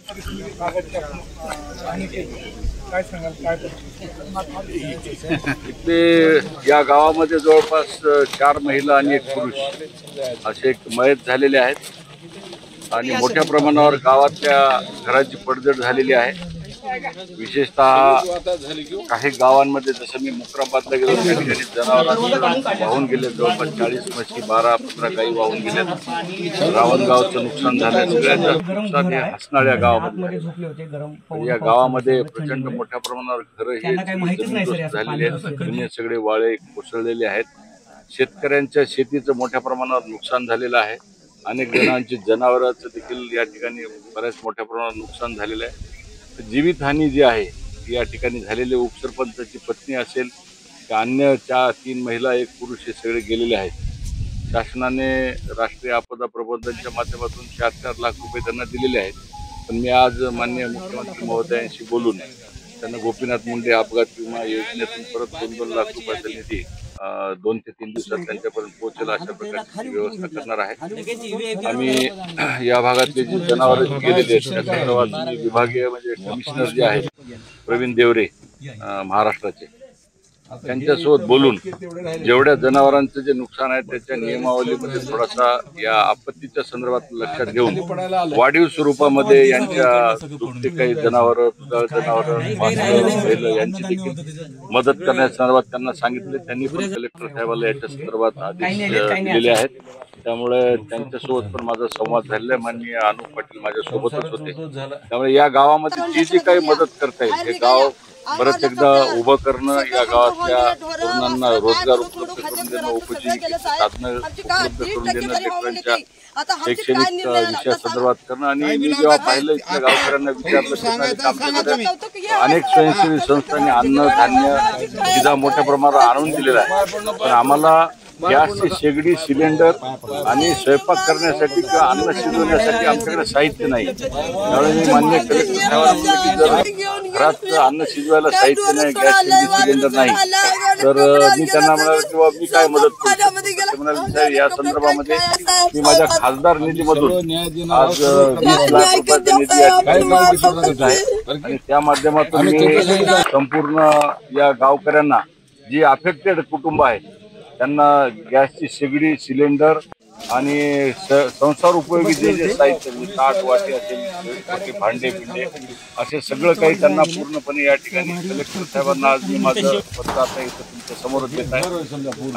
काय सांगाल काय इथे या गावामध्ये जवळपास 4 महिला आणि 1 पुरुष असे एक मयत झालेले आहेत आणि मोठ्या प्रमाणावर गावातल्या घराची पडझड झालेली आहे। विशेषतः काही गावांमध्ये जसं मी मुक्राबादला गेलो त्या ठिकाणी जनावरांनी वाहून गेले, जवळपास 40 म्हशी 12-15 गायी वाहून गेल्या। रावणगावचं नुकसान झालं, सगळ्यात नुकसान हे हसनाळ या गावामध्ये। या गावामध्ये प्रचंड मोठ्या प्रमाणावर घरं हे झालेली आहेत, जुने सगळे वाळे कोसळलेले आहेत। शेतकऱ्यांच्या शेतीचं मोठ्या प्रमाणावर नुकसान झालेलं आहे। अनेक जणांची जनावरांचं देखील या ठिकाणी बऱ्याच मोठ्या प्रमाणावर नुकसान झालेलं आहे। जीवितहानी जी आहे या ठिकाणी झालेले उपसरपंचाची पत्नी असेल किंवा अन्य 3 महिला 1 पुरुष हे सगळे गेलेले आहेत। शासनाने राष्ट्रीय आपदा प्रबंधनाच्या माध्यमातून 76 लाख रुपये त्यांना दिलेले आहेत, पण मी आज माननीय मुख्यमंत्री महोदयांशी बोलून त्यांना गोपीनाथ मुंडे अपघात विमा योजनेतून परत 2-2 लाख रुपयाचा निधी 2 ते 3 दिवसात त्यांच्यापर्यंत पोहोचेल अशा प्रकारची व्यवस्था करणार आहे। आम्ही या भागातले जे जनावर गेलेले आहेत त्या संदर्भात विभागीय म्हणजे कमिशनर जे आहेत प्रवीण देवरे महाराष्ट्राचे, त्यांच्यासोबत बोलून जेवढ्या जनावरांचं जे नुकसान आहे त्याच्या नियमावलीमध्ये थोडासा या आपत्तीच्या संदर्भात लक्षात घेऊन वाढीव स्वरूपामध्ये यांच्या दुभते काही जनावर यांची देखील मदत करण्यासंदर्भात त्यांना सांगितले। त्यांनी पण कलेक्टर साहेबांना याच्या संदर्भात आदेश दिलेले आहेत। त्यामुळे त्यांच्यासोबत पण माझा संवाद झालेला आहे। माननीय अनुप पाटील माझ्या सोबतच होते। त्यामुळे या गावामध्ये जी काही मदत करता येईल हे गाव परत एकदा उभं करणं, या गावातल्या तरुणांना रोजगार उपलब्ध करून देणं, उपजीविकेची साधनं उपलब्ध करून देणं, लेकरांच्या शैक्षणिक विषयासंदर्भात करणं। आणि मी जेव्हा पाहिलं इथल्या गावकऱ्यांना विचारलं, अनेक स्वयंसेवी संस्थांनी अन्न धान्य सुद्धा मोठ्या प्रमाणावर आणून दिलेलं आहे, पण आम्हाला गॅसची शेगडी सिलेंडर आणि स्वयंपाक करण्यासाठी किंवा अन्न शिजवण्यासाठी आमच्याकडे साहित्य नाही। त्यामुळे मी मान्य कलेक्टर साहेबांना की जर घरात अन्न शिजवायला साहित्य नाही, गॅस शेगडी सिलेंडर नाही, तर मी त्यांना म्हणालो किंवा मी काय मदत करू म्हणाले, या संदर्भामध्ये मी माझ्या खासदार निधीमधून आज 20 लाख रुपयाचा निधी आहे आणि त्या माध्यमातून मी संपूर्ण या गावकऱ्यांना जी अफेक्टेड कुटुंब आहेत त्यांना गॅसची शेगडी सिलेंडर आणि संसार उपयोगी जे साहित्य ताट वाटी असेल, भांडे पिंडे असे सगळं काही त्यांना पूर्णपणे या ठिकाणी कलेक्टर साहेबांना आज मी माझं पत्र आता इथं तुमच्या समोर देत आहे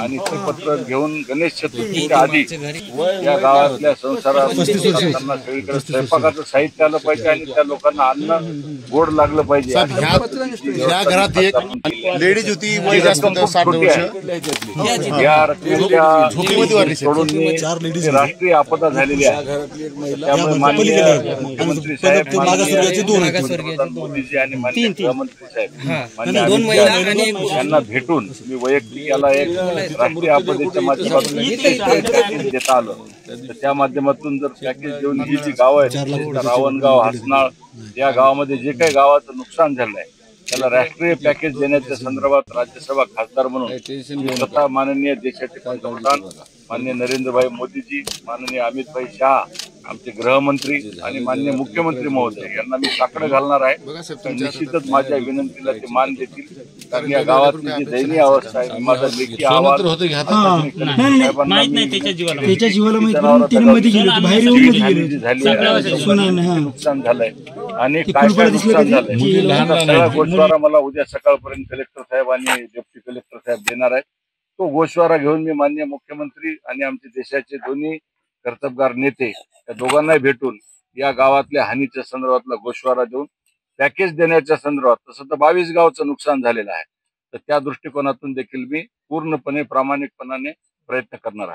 आणि ते पत्र घेऊन गणेश चतुर्थीच्या आधी या गावातल्या संसारात त्यांना सगळीकडे स्वयंपाकाचं साहित्य आलं पाहिजे आणि त्या लोकांना अन्न गोड लागलं पाहिजे। या घरात एक लेडीज होती, वय जास्त 60 वर्ष, या रकमेच्या सोडून राष्ट्रीय आपदा झालेली आहे। त्यामुळे माननीय मुख्यमंत्री साहेब, मोदीजी आणि माननीय गृहमंत्री साहेब यांना भेटून मी वैयक्तिक याला एक राष्ट्रीय आपदेच्या माध्यमातून देता आलं, तर त्या माध्यमातून जर पॅकेज देऊन ही जी गाव आहेत रावणगाव, हसनाळ या गावामध्ये जे काही गावाचं नुकसान झालं आहे त्याला राष्ट्रीय पॅकेज देण्याच्या संदर्भात राज्यसभा खासदार म्हणून स्वतः माननीय देशाचे पंतप्रधान माननीय नरेंद्रभाई मोदीजी, माननीय अमितभाई शाह आमचे गृहमंत्री आणि माननीय मुख्यमंत्री महोदय यांना मी साकडं घालणार आहे। तर निश्चितच माझ्या विनंतीला ते मान देतील, कारण या गावातली जी दयनीय अवस्था आहे माझा लेखी अहवाल नुकसान झालंय आणि काय काय नुकसान झालंय सगळा गोषवारा मला उद्या सकाळपर्यंत कलेक्टर साहेब आणि डेप्टी कलेक्टर साहेब देणार आहेत। तो गोषवारा घेऊन मी माननीय मुख्यमंत्री आणि आमच्या देशाचे दोन्ही कर्तबगार नेते या दोघांनाही भेटून या गावातल्या हानीच्या संदर्भातला गोषवारा देऊन पॅकेज देण्याच्या संदर्भात, तसं तर 22 गावचं नुकसान झालेलं आहे, तर त्या दृष्टिकोनातून देखील मी पूर्णपणे प्रामाणिकपणाने प्रयत्न करणार आहे।